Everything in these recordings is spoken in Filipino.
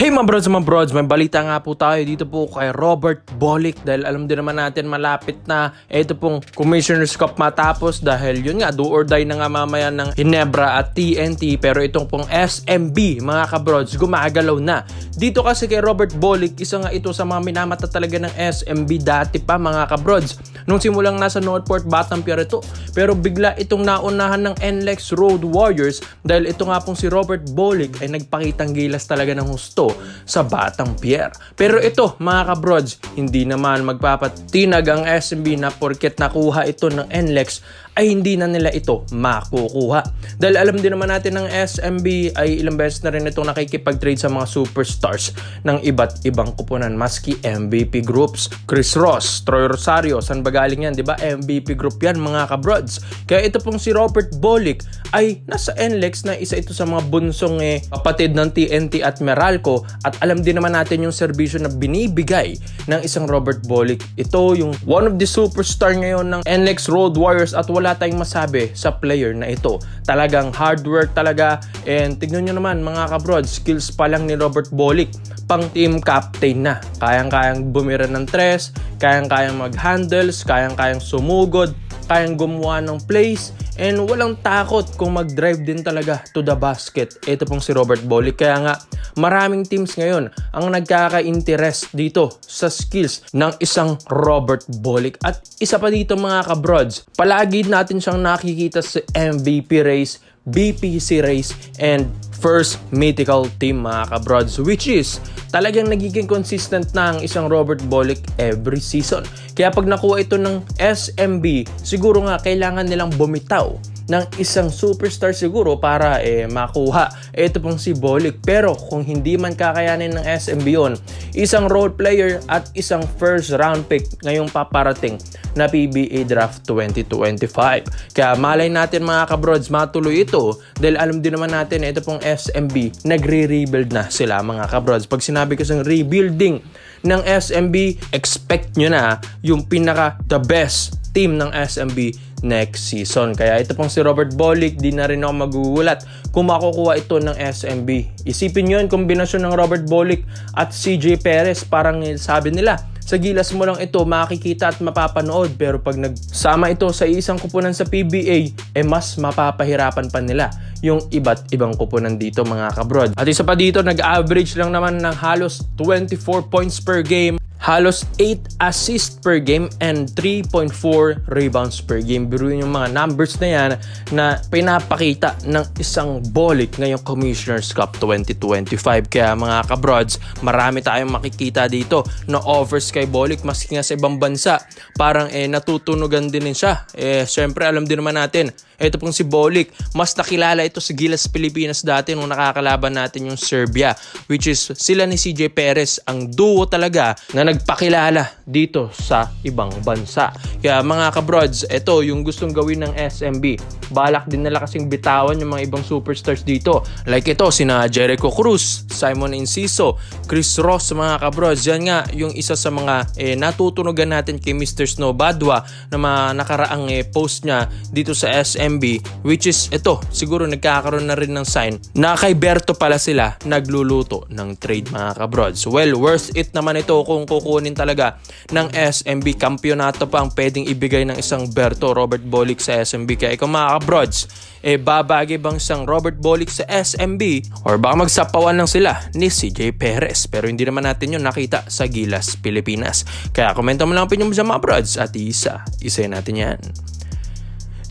Hey mga brods, may balita nga po tayo dito po kay Robert Bolick dahil alam din naman natin malapit na ito pong Commissioner's Cup matapos dahil yun nga do or die na nga mamaya ng Ginebra at TNT, pero itong pong SMB mga kabrods gumagalaw na. Dito kasi kay Robert Bolick, isa nga ito sa mga minamata talaga ng SMB dati pa mga kabrods nung simulang nasa Northport Batangas ito, pero bigla itong naunahan ng NLEX Road Warriors dahil ito nga pong si Robert Bolick ay nagpakitang gilas talaga ng husto sa Batang Pier. Pero ito mga kabrods, hindi naman magpapatinag ang SMB na porket nakuha ito ng NLEX ay hindi na nila ito makukuha. Dahil alam din naman natin ng SMB ay ilang beses na rin itong nakikipag-trade sa mga superstars ng iba't ibang kupunan, maski MVP groups. Chris Ross, Troy Rosario, saan ba galing yan? Diba? MVP group yan mga kabrods. Kaya ito pong si Robert Bolick ay nasa NLEX na isa ito sa mga bunsong kapatid ng TNT at Meralco, at alam din naman natin yung serbisyo na binibigay ng isang Robert Bolick. Ito yung one of the superstar ngayon ng NLEX Road Warriors at wala tayong masabi sa player na ito. Talagang hard work talaga, and tignan nyo naman mga kabrod, skills pa lang ni Robert Bolick, pang team captain na. Kayang-kayang bumira ng tres, kayang-kayang mag-handles, kayang-kayang sumugod, kayang gumawa ng plays, and walang takot kung mag-drive din talaga to the basket. Ito pong si Robert Bolick. Kaya nga maraming teams ngayon ang nagkaka-interest dito sa skills ng isang Robert Bolick. At isa pa dito mga kabrods, palagi natin siyang nakikita sa MVP race, BPC race, and first mythical team mga kabrods, which is talagang nagiging consistent na ang isang Robert Bolick every season. Kaya pag nakuha ito ng SMB, siguro nga kailangan nilang bumitaw ng isang superstar siguro para makuha ito pong si Bolick. Pero kung hindi man kakayanin ng SMB yun, isang role player at isang first round pick ngayong paparating na PBA Draft 2025. Kaya malay natin mga kabrods matuloy ito, dahil alam din naman natin ito pong SMB nagre-rebuild na sila mga kabrods. Pag sinabi ko sa rebuilding ng SMB, expect nyo na yung pinaka the best team ng SMB next season. Kaya ito pong si Robert Bolick, di na rin ako magugulat kung makukuha ito ng SMB. Isipin nyo yung kombinasyon ng Robert Bolick at CJ Perez. Parang sabi nila, sa gilas mo lang ito makikita at mapapanood, pero pag nagsama ito sa isang kupunan sa PBA, mas mapapahirapan pa nila yung iba't ibang kupunan dito mga kabrod. At isa pa dito, nag-average lang naman ng halos 24 points per game, halos 8 assists per game, and 3.4 rebounds per game. Biruin yung mga numbers na yan na pinapakita ng isang Bolick ngayong Commissioner's Cup 2025. Kaya mga kabrods, marami tayong makikita dito na offers kay Bolick, maski nga sa ibang bansa parang natutunugan din siya. Syempre alam din naman natin, ito pong si Bolick, mas nakilala ito sa Gilas Pilipinas dati nung nakakalaban natin yung Serbia, which is sila ni CJ Perez, ang duo talaga na nagpakilala dito sa ibang bansa. Kaya mga kabrods, ito yung gustong gawin ng SMB. Balak din nila kasing bitawan yung mga ibang superstars dito. Like ito, sina Jericho Cruz, Simon Enciso, Chris Ross mga kabrods. Yan nga yung isa sa mga natutunugan natin kay Mr. Snow Badwa na mga nakaraang post niya dito sa SMB, which is ito, siguro nagkakaroon na rin ng sign na kay Berto pala sila nagluluto ng trade mga kabrods. Well, worth it naman ito kung kukunin talaga ng SMB. Kampyonato pa ang pwedeng ibigay ng isang Berto Robert Bolick sa SMB. Kaya ikaw mga kabrods, babagay bang isang Robert Bolick sa SMB, or baka magsapawan lang sila ni CJ Perez? Pero hindi naman natin yun nakita sa Gilas Pilipinas. Kaya komento mo lang ang opinion mo sa mga brods at isa natin yan.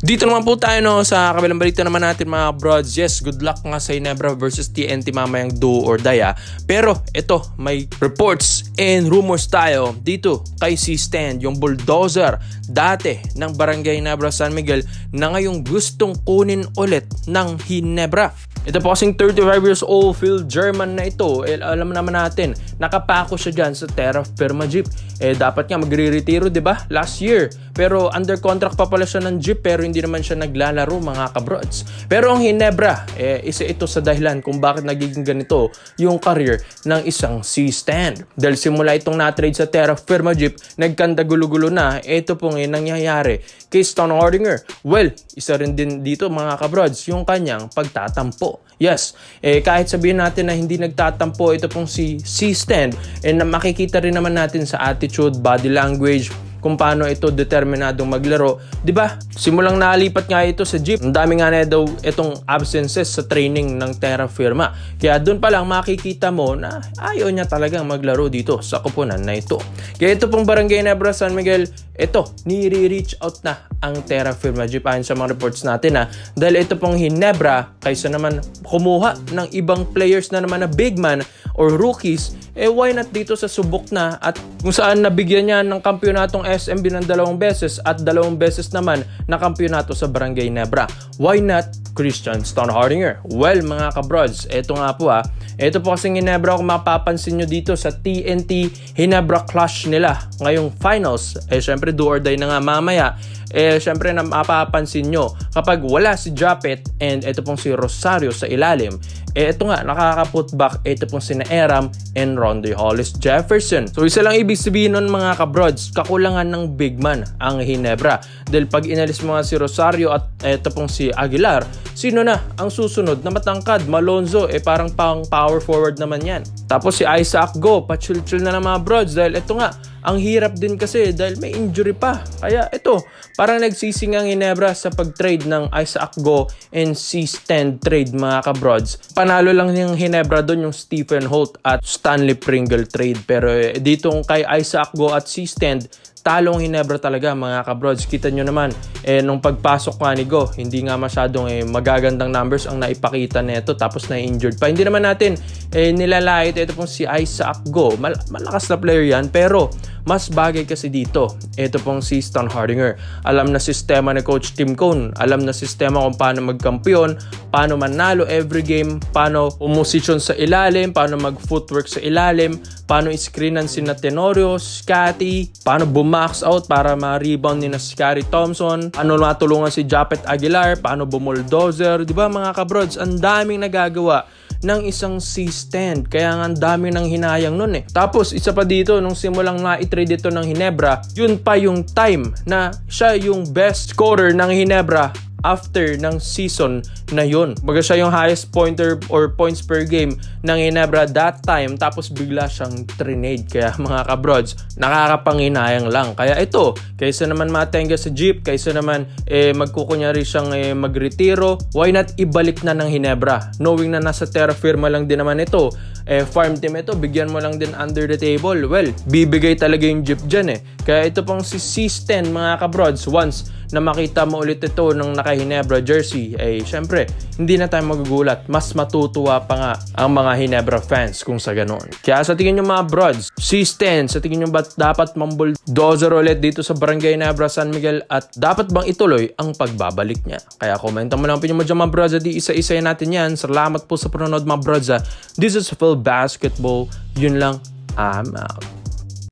Dito naman po tayo sa kabilang balita naman natin mga brods. Yes, good luck nga sa Ginebra versus TNT mamayang do or die. Pero ito, may reports and rumors tayo dito kay si Stan, yung bulldozer dati ng Barangay Ginebra San Miguel, na ngayong gustong kunin ulit ng Ginebra. Ito po kasing 35 years old Phil German na ito, alam naman natin, nakapako siya dyan sa Terra Firma Jeep. Dapat nga magre-retiro, diba? Last year. Pero under contract pa pala siya ng Jeep, pero hindi naman siya naglalaro mga kabrods. Pero ang Ginebra, isa ito sa dahilan kung bakit nagiging ganito yung career ng isang C-Stan. Dahil simula itong na-trade sa Terra Firma Jeep, nagkanda gulo-gulo na. Ito pong nangyayari kay Stan Hardinger. Well, isa rin din dito mga kabrods yung kanyang pagtatampo. nagtatampo. Yes, kahit sabihin natin na hindi nagtatampo ito pong si C-Stand, makikita rin naman natin sa attitude, body language, kung paano ito determinadong maglaro. 'Di ba? Simulang nalipat nga ito sa jeep. Ang dami nga na daw itong absences sa training ng Terra Firma. Kaya doon pa lang makikita mo na ayaw niya talagang maglaro dito sa koponan na ito. Kaya ito pong Barangay Ginebra San Miguel, ito, nire-reach out na ang Terra Firma Jeep ayon sa mga reports natin dahil ito pong Ginebra, kaysa naman kumuha ng ibang players na naman na big man or rookies, why not dito sa subok na at kung saan nabigyan niya ng kampyonatong SMB ng 2 beses at 2 beses naman na kampyonato sa Barangay Ginebra. Why not Christian Stonehardinger? Well, mga kabrods, ito nga po ito po kasing Ginebra, kung mapapansin nyo dito sa TNT Ginebra Clash nila ngayong finals, syempre do or die na nga mamaya, syempre na mapapansin nyo kapag wala si Japet and ito pong si Rosario sa ilalim, ito nga nakaka-putback ito pong si Aram and Rondoy Hollis Jefferson. So isa lang ibig sabihin nun mga kabrods, kakulangan ng big man ang Ginebra, dahil pag inalis mo nga si Rosario at ito pong si Aguilar, sino na ang susunod na matangkad? Malonzo, parang pang power forward naman yan. Tapos si Isaac Go, pa-chill-chill na ng mga brods, dahil ito nga ang hirap din kasi dahil may injury pa. Kaya ito, parang nagsising ang Ginebra sa pag-trade ng Isaac Go and C-Stand trade mga kabrods. Panalo lang yung Ginebra doon yung Stephen Holt at Stanley Pringle trade. Pero dito kay Isaac Go at C-Stand, talong Ginebra talaga mga kabrods. Kita nyo naman, nung pagpasok nga ni Go, hindi nga masyadong magagandang numbers ang naipakita nito, tapos na-injured pa. Hindi naman natin nilalait ito pong si Isaac Go. Malakas na player yan, pero mas bagay kasi dito ito pong si Stonehardinger. Alam na sistema ni Coach Tim Cone, alam na sistema kung paano magkampiyon, paano manalo every game, paano umosisyon sa ilalim, paano mag-footwork sa ilalim, paano iscreenan si Tenorio, Scotty, paano bumax out para ma-rebound ni na Scotty Thompson, paano matulungan si Japet Aguilar, paano bumuldozer. Di ba mga kabrods, ang daming nagagawa ng isang C-Stand, kaya nga ang dami ng hinayang nun Tapos isa pa dito, nung simulang na-trade ito ng Ginebra, yun pa yung time na siya yung best scorer ng Ginebra after ng season na yun. Baga siya yung highest pointer or points per game ng Ginebra that time, tapos bigla siyang trinade. Kaya mga kabrods, nakakapanginayang lang. Kaya ito, kaysa naman matenga sa jeep, kaysa naman magkukunyari siyang magretiro, why not ibalik na ng Ginebra? Knowing na nasa Terra Firma lang din naman ito, farm team ito, bigyan mo lang din under the table. Well, bibigay talaga yung jeep dyan Kaya ito pang si C-Stand mga kabrods, once na makita mo ulit ito ng naka-Ginebra jersey, syempre, hindi na tayo magugulat. Mas matutuwa pa nga ang mga Ginebra fans kung sa ganon. Kaya sa tingin nyo mga brods, C-Stand, sa tingin nyo ba dapat mambuldozer ulit dito sa Barangay Ginebra San Miguel at dapat bang ituloy ang pagbabalik niya? Kaya komenta mo lang opinion mo dyan mga brods, di isa-isayin natin yan. Salamat po sa panonood mga brods. This is Phil Basketball. Yun lang, I'm out.